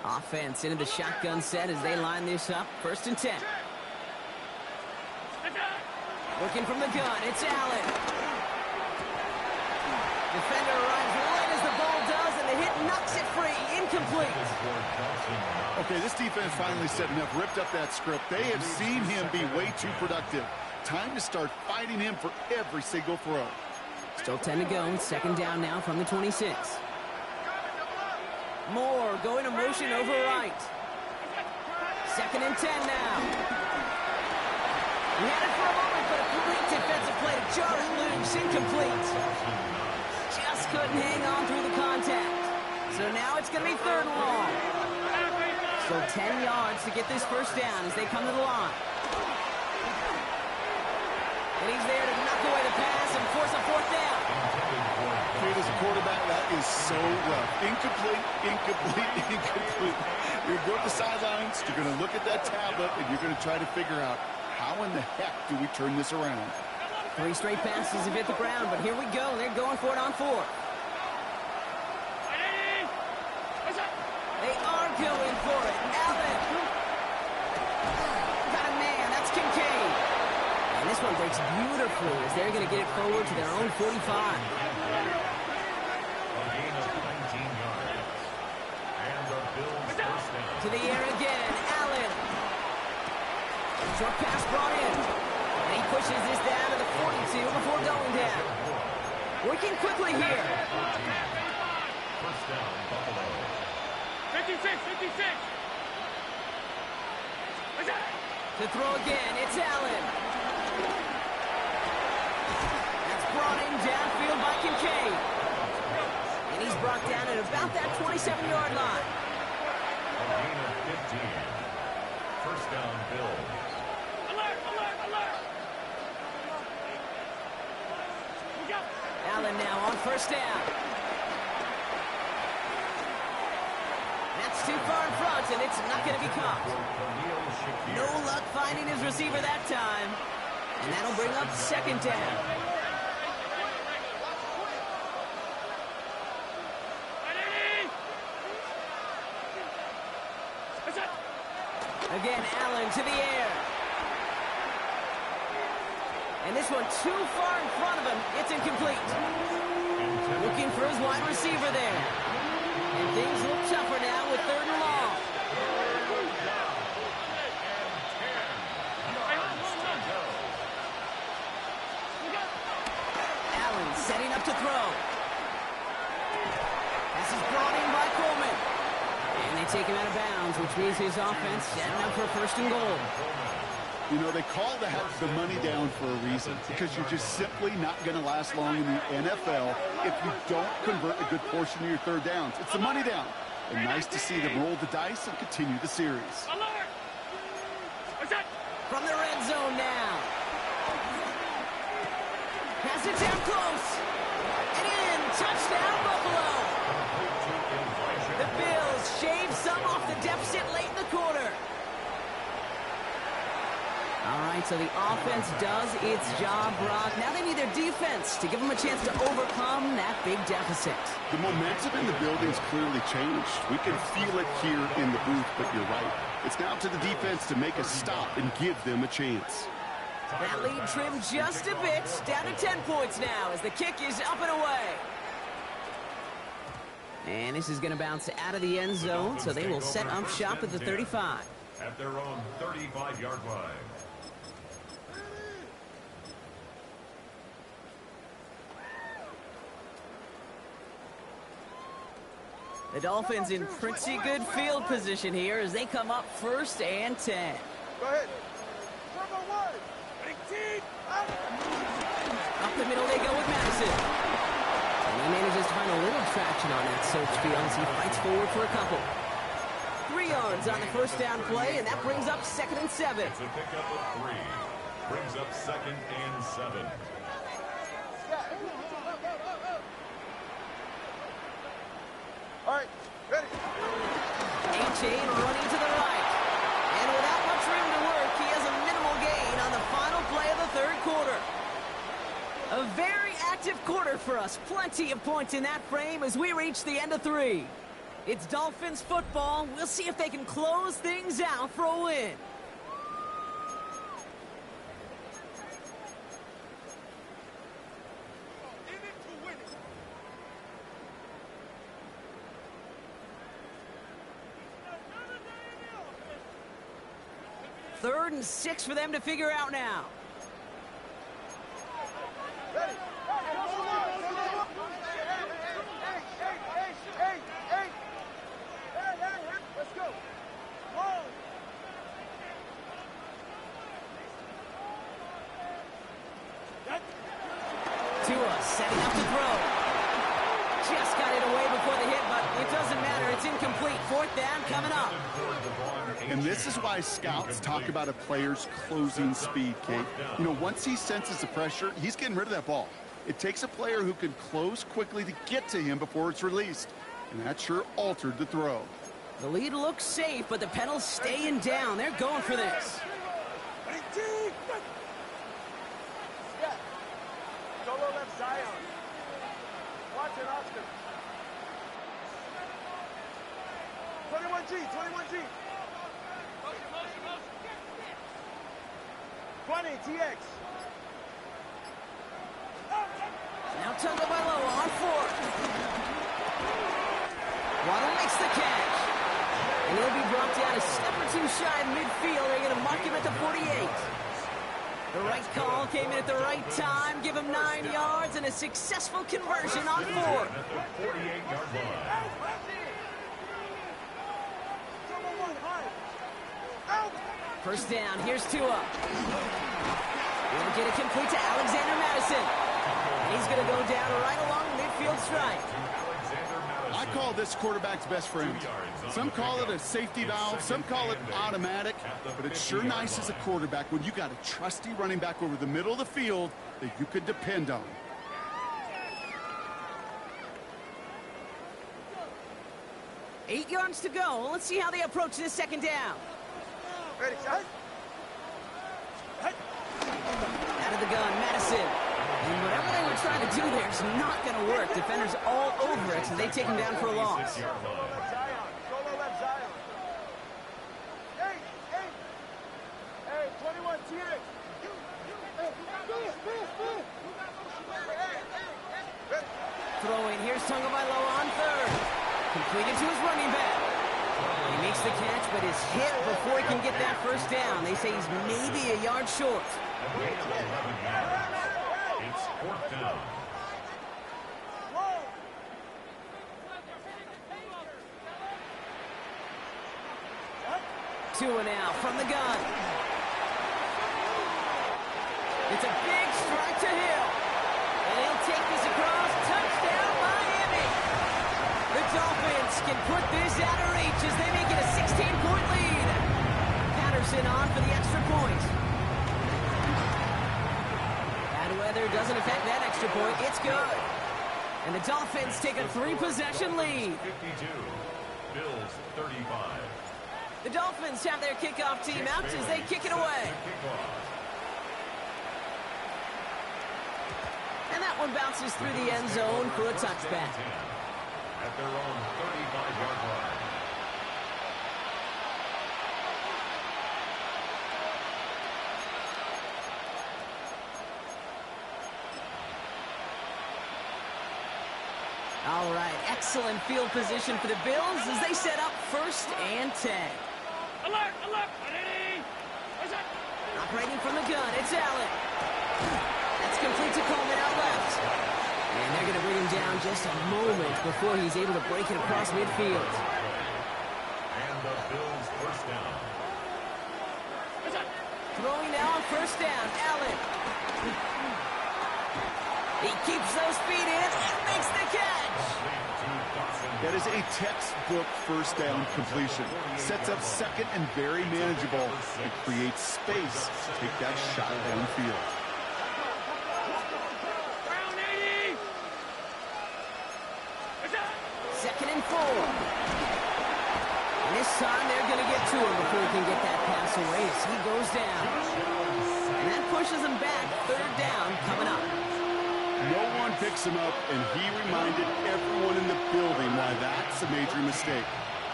Offense into the shotgun set as they line this up. First and 10. Looking from the gun, it's Allen. Defender arrives right as the ball does, and the hit knocks it free. Incomplete. Okay, this defense finally set enough, ripped up that script. They have seen him be way too productive. Time to start fighting him for every single throw. Still 10 to go. Second down now from the 26. Moore going to motion over right. Second and 10 now. He had it for a moment, but a great defensive play to Charles loose, incomplete. Just couldn't hang on through the contact. So now it's going to be third and long. Still 10 yards to get this first down as they come to the line. And he's there to knock away the pass and force a fourth down. Kate, as a quarterback, that is so rough. Incomplete, incomplete, incomplete. You're going to go to the sidelines, you're going to look at that tablet, and you're going to try to figure out how in the heck do we turn this around. 3 straight passes have hit the ground, but here we go. They're going for it on 4. They are going for it. Allen. Got a man. That's Kincaid. And this one breaks beautifully as they're going to get it forward to their own 45. To the air again, Allen. Short pass brought in. And he pushes this down to the 42 before going down. Working quickly here. First down, Buffalo. 56, 56. To throw again, it's Allen. That's brought in downfield by Kincaid. And he's brought down at about that 27-yard line. A gain of 15. First down, Bills. Alert, alert, alert. Look out. Allen now on first down. That's too far in front, and it's not going to be caught. No luck finding his receiver that time. And that'll bring up second down. Again, Allen to the air. And this one too far in front of him. It's incomplete. Looking for his wide receiver there. And things look tougher now with third and long. Allen setting up to throw. This is brought in by Coleman. And they take him out of bounds, which means his offense setting up for first and goal. You know, they call that the money down for a reason, because you're just simply not going to last long in the NFL if you don't convert a good portion of your third downs. It's the money down. And nice to see them roll the dice and continue the series. Alert. From the red zone now. Pass it down close. And in. Touchdown, Buffalo. The Bills shave some off the deficit late in the quarter. All right, so the offense does its job, Brock. Now they need their defense to give them a chance to overcome that big deficit. The momentum in the building's clearly changed. We can feel it here in the booth, but you're right. It's now to the defense to make a stop and give them a chance. That lead trimmed just a bit, down to 10 points now as the kick is up and away. And this is going to bounce out of the end zone, so they will set up shop at the 35. At their own 35-yard line. The Dolphins in pretty good field position here as they come up first and 10. Go ahead. Up the middle they go with Madison. And he manages to find a little traction on that search field as he fights forward for a couple. 3 yards on the first down play, and that brings up second and 7. It's a pickup of 3. Brings up second and 7. All right, ready. A-Chain running to the right. And without much room to work, he has a minimal gain on the final play of the third quarter. A very active quarter for us. Plenty of points in that frame as we reach the end of 3. It's Dolphins football. We'll see if they can close things out for a win. Third and 6 for them to figure out now. Ready. Let's go. Tua setting up to throw. Just got it away before the hit, but it doesn't matter. It's incomplete. Fourth down coming up. And this is why scouts talk about a player's closing speed, Kate. You know, once he senses the pressure, he's getting rid of that ball. It takes a player who can close quickly to get to him before it's released. And that sure altered the throw. The lead looks safe, but the Penals staying down. They're going for this. Solo left Zion. Watch it, Austin. 21G, 21G. 20, TX. Now Tagovailoa on 4. Waddle makes the catch. And he'll be brought down a step or two shy of midfield. They're going to mark him at the 48. The right call came in at the right time. Give him 9 yards and a successful conversion on 4th. 48-yard line. First down, here's Tua. We'll get it complete to Alexander Madison. And he's going to go down right along midfield stripe. I call this quarterback's best friend. Some call it a safety valve, some call it automatic, but it's sure nice as a quarterback when you got a trusty running back over the middle of the field that you could depend on. Eight yards to go. Let's see how they approach this second down. Ready, shot. Out of the gun, Madison. And whatever they were trying to do there is not going to work. Defenders all over it, so they take him down for a loss. Solo left Zion. Hey, hey. Hey, 21 TX. Throwing, here's Tagovailoa on 3rd. Completed to his running back. He makes the catch, but is hit before he can get that first down. They say he's maybe a yard short. It's 4th down. Tua now from the gun. It's a big strike to Hill. And he'll take this across. Touchdown, Miami. The Dolphins can put this out of reach as they make it a 16-point lead. Patterson on for the extra point. Bad weather doesn't affect that extra point. It's good. And the Dolphins take a 3-possession lead. 52. Bills 35. The Dolphins have their kickoff team out as they kick it away. And that one bounces through the end zone for a touchback. At their own 35-yard line. All right, excellent field position for the Bills as they set up 1st and 10. Alert, alert, ready. Operating from the gun, it's Allen. That's complete to Coleman out left. And they're going to bring him down just a moment before he's able to break it across midfield. And the Bills first down. Throwing now on 1st down, Allen. He keeps those feet in and makes the catch. That is a textbook first down completion. Sets up 2nd and very manageable and creates space to take that shot downfield. Round 80. 2nd and 4. And this time they're going to get to him before he can get that pass away as he goes down. And that pushes him back. 3rd down coming up. No one picks him up, and he reminded everyone in the building why that's a major mistake.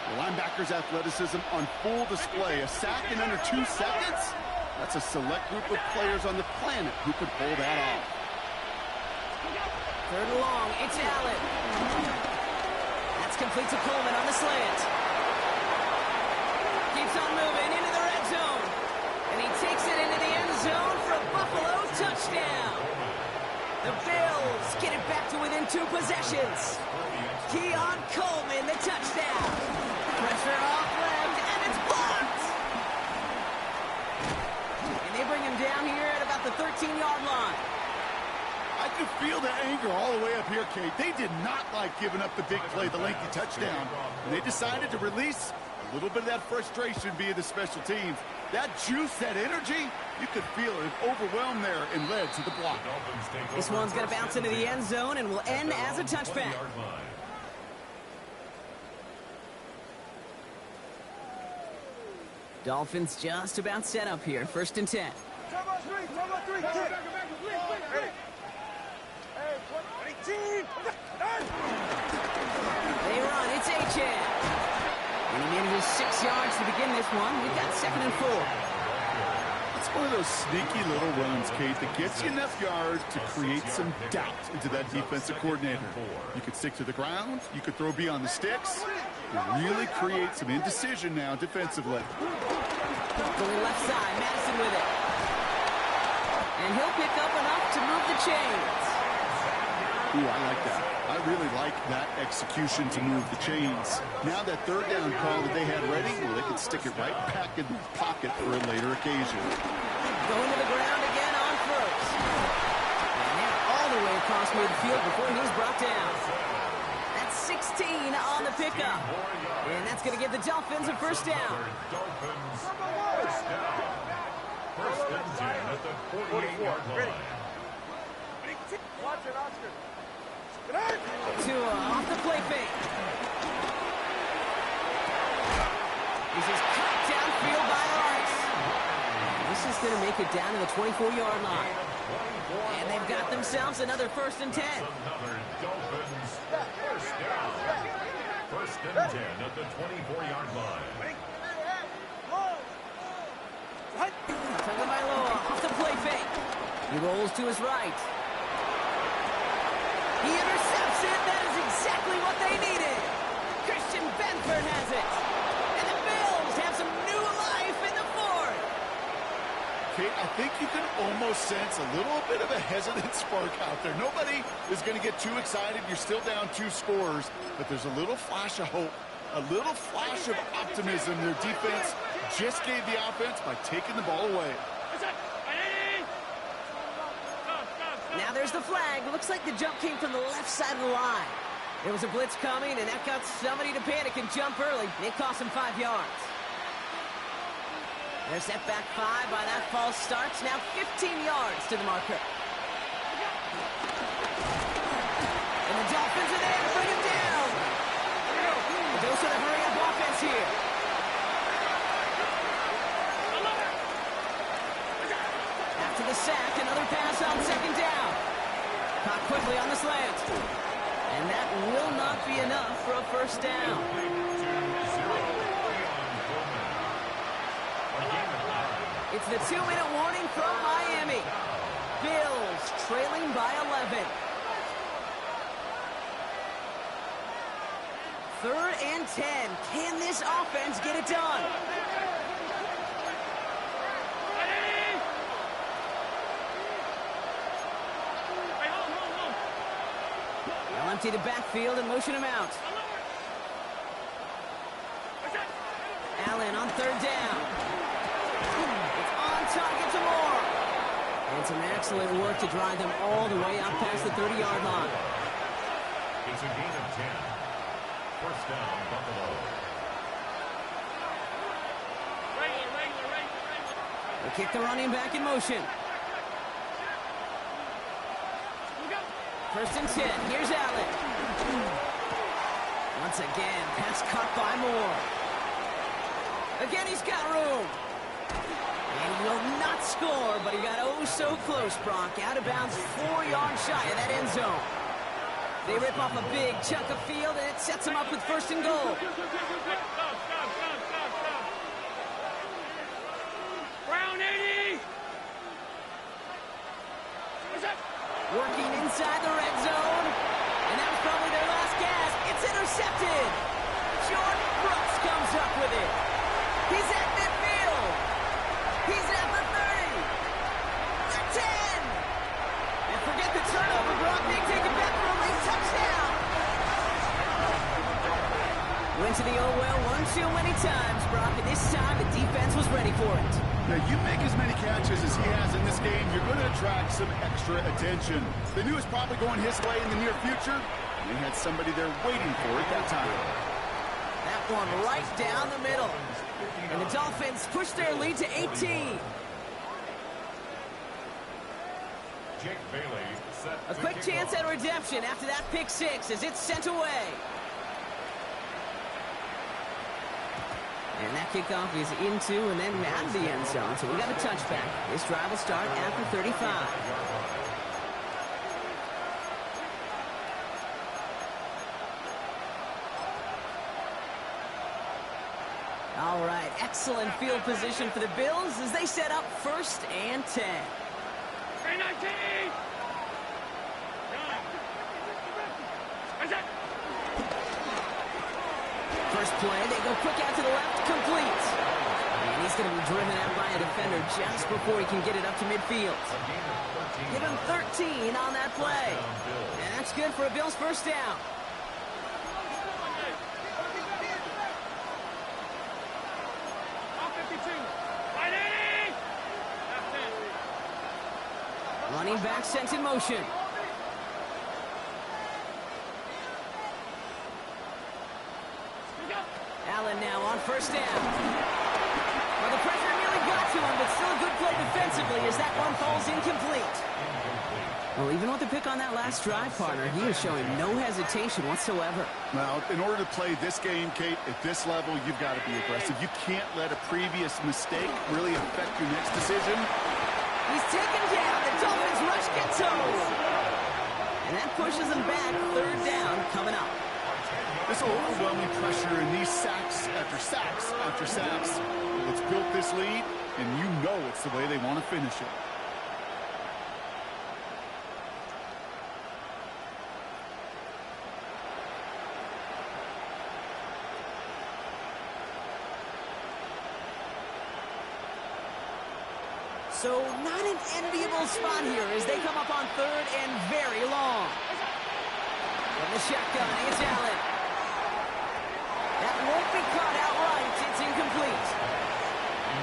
The linebacker's athleticism on full display. A sack in under 2 seconds? That's a select group of players on the planet who could pull that off. 3rd and long, it's Allen. That's complete to Coleman on the slant. Keeps on moving into the red zone. And he takes it into the end zone for a Buffalo touchdown. The Bills get it back to within 2 possessions. Keon Coleman, the touchdown. Pressure off left, and it's blocked. And they bring him down here at about the 13-yard line. I could feel the anger all the way up here, Kate. They did not like giving up the big play, the lengthy touchdown. And they decided to release a little bit of that frustration via the special teams. That juice, that energy, you could feel it overwhelmed there and led to the block. This one's going to bounce into the end zone and will end as a touchback. Dolphins just about set up here. 1st and 10. Turbo 3, kick. Ready. Hey, 18. They run, it's Achane. And he manages 6 yards to begin this one. We've got 2nd and 4. It's one of those sneaky little runs, Kate, that gets you enough yards to create some doubt into that defensive coordinator. You could stick to the ground, you could throw beyond the sticks, and really create some indecision now defensively. Going left side, Madison with it. And he'll pick up enough to move the chains. Ooh, I like that. I really like that execution to move the chains. Now that third down call that they had ready, well, they can stick it right back in their pocket for a later occasion. Going to the ground again on first. And now all the way across midfield before he's brought down. That's 16 on the pickup. And that's going to give the Dolphins a first down. Dolphins first down. First and 10 at the 48-yard line. Watch it, Oscar. Tua off the play fake. This is cut downfield by Rice. This is going to make it down to the 24-yard line. And they've got themselves another first and 10. Another Dolphins first down. First and 10 at the 24-yard line. Tagovailoa off the play fake. He rolls to his right. He intercepts it. That is exactly what they needed. Christian Benford has it. And the Bills have some new life in the fourth. Kate, I think you can almost sense a little bit of a hesitant spark out there. Nobody is going to get too excited. You're still down 2 scores, but there's a little flash of hope, a little flash of optimism. Their defense just gave the offense by taking the ball away. Now there's the flag. Looks like the jump came from the left side of the line. There was a blitz coming, and that got somebody to panic and jump early. It cost him 5 yards. They're set back 5 by that false starts. Now 15 yards to the marker. And the Dolphins are there to bring him down. The Bills are to hurry up offense here. After the sack, another pass on second down. Caught quickly on the slant. And that will not be enough for a first down. It's the 2-minute warning from Miami. Bills trailing by 11. Third and 10. Can this offense get it done? They'll empty the backfield and motion him out. Allen on third down. It's on target to Moore. And some excellent work to drive them all the way out past the 30-yard line. It's a gain of 10. First down, Buffalo. They kick the running back in motion. First and 10. Here's Allen. Once again, pass caught by Moore. Again, he's got room. And he will not score, but he got oh so close, Brock. Out of bounds, 4 yards shy of that end zone. They rip off a big chunk of field, and it sets them up with first and goal. Brown 80! Working inside the red zone. And that was probably their last gasp. It's intercepted. Jordan Brooks comes up with it. He's at midfield. He's at the 30. The 10. And forget the turnover, Brock. They take it back for a late touchdown. Went to the oh well one too many times, Brock. And this time the defense was ready for it. Now, you make as many catches as he has in this game, you're going to attract some extra attention. They knew it was probably going his way in the near future. They had somebody there waiting for it that time. That one right down the middle. And the Dolphins push their lead to 18. Jake Bailey set A quick chance at redemption after that pick six as it's sent away. And that kickoff is into and then out of the end zone. So we got a touchback. This drive will start after 35. All right, excellent field position for the Bills as they set up first and 10. 319! First play, they go quick out to the left, complete. And he's He's going to be driven out by a defender just before he can get it up to midfield. Give him 13 on that play. And that's good for a Bills first down. Running back sent in motion. Allen now on first down. Well, the pressure nearly got to him, but still a good play defensively as that one falls incomplete. Well, even with the pick on that last drive, partner, he is showing no hesitation whatsoever. Now, in order to play this game, Kate, at this level, you've got to be aggressive. You can't let a previous mistake really affect your next decision. He's taken down. The Dolphins rush gets over. And that pushes them back. Third down coming up. This overwhelming pressure and these sacks after sacks after sacks. It's built this lead, and you know it's the way they want to finish it. So not an enviable spot here as they come up on third and very long. From the shotgun, it's Allen. That won't be caught outright. It's incomplete.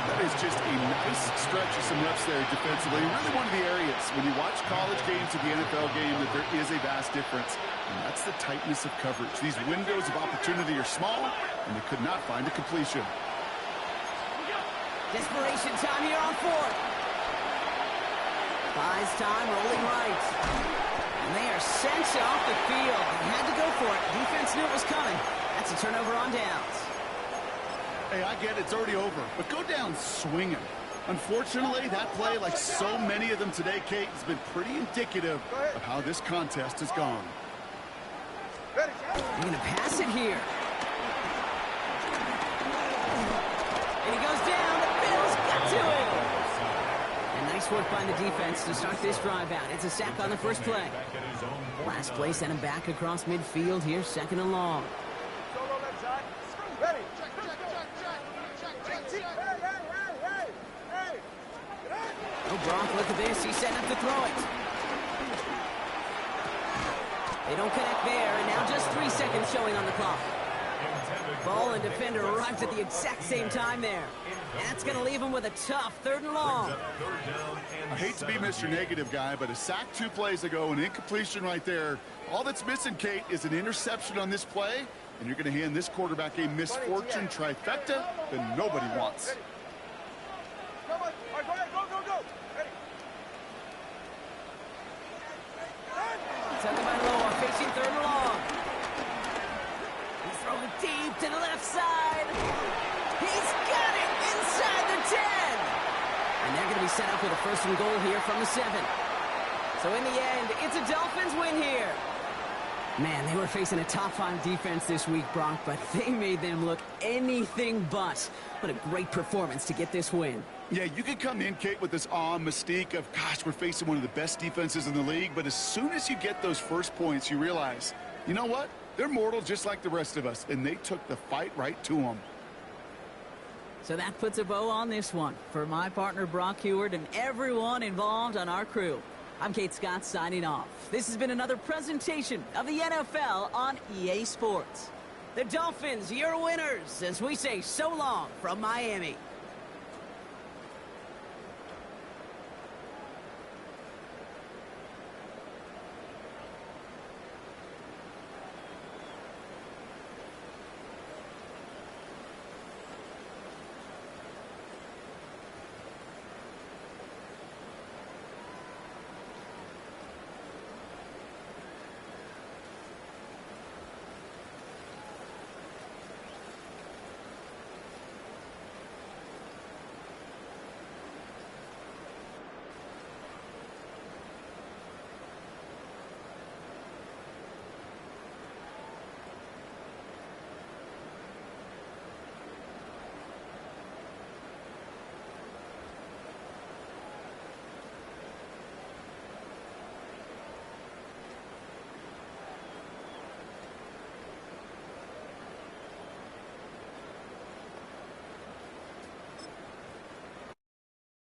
That is just a nice stretch of some reps there defensively. Really one of the areas when you watch college games to the NFL game that there is a vast difference. And that's the tightness of coverage. These windows of opportunity are small, and they could not find a completion. Desperation time here on fourth. Buys time, rolling right. And they are sent off the field. They had to go for it. Defense knew it was coming. That's a turnover on downs. Hey, I get it. It's already over. But go down swinging. Unfortunately, that play, like so many of them today, Kate, has been pretty indicative of how this contest has gone. They're going to pass it here. And he goes down. The Bills got to him. And nice work by the defense to start this drive out. It's a sack on the first play. Last play sent him back across midfield here, second and long. Solo left side. Ready. Hey. Oh, Brock, look at this. He's setting up to throw it. They don't connect there, and now just 3 seconds showing on the clock. Ball and defender arrived at the exact same time there. And that's going to leave him with a tough third and long. I hate to be Mr. Negative guy, but a sack 2 plays ago, an incompletion right there. All that's missing, Kate, is an interception on this play, and you're going to hand this quarterback a misfortune trifecta that nobody wants. Come on. All right, go ahead. Go. Ready. Tucking by Loa, facing third and long. He's throwing deep to the left side. He's got it inside the 10. And they're going to be set up with a first and goal here from the 7. So in the end, it's a Dolphins win here. Man, they were facing a top-5 defense this week, Brock, but they made them look anything but. What a great performance to get this win. Yeah, you could come in, Kate, with this awe and mystique of, gosh, we're facing one of the best defenses in the league, but as soon as you get those first points, you realize, you know what? They're mortal just like the rest of us, and they took the fight right to them. So that puts a bow on this one. For my partner, Brock Heward, and everyone involved on our crew, I'm Kate Scott signing off. This has been another presentation of the NFL on EA Sports. The Dolphins, your winners, as we say so long from Miami.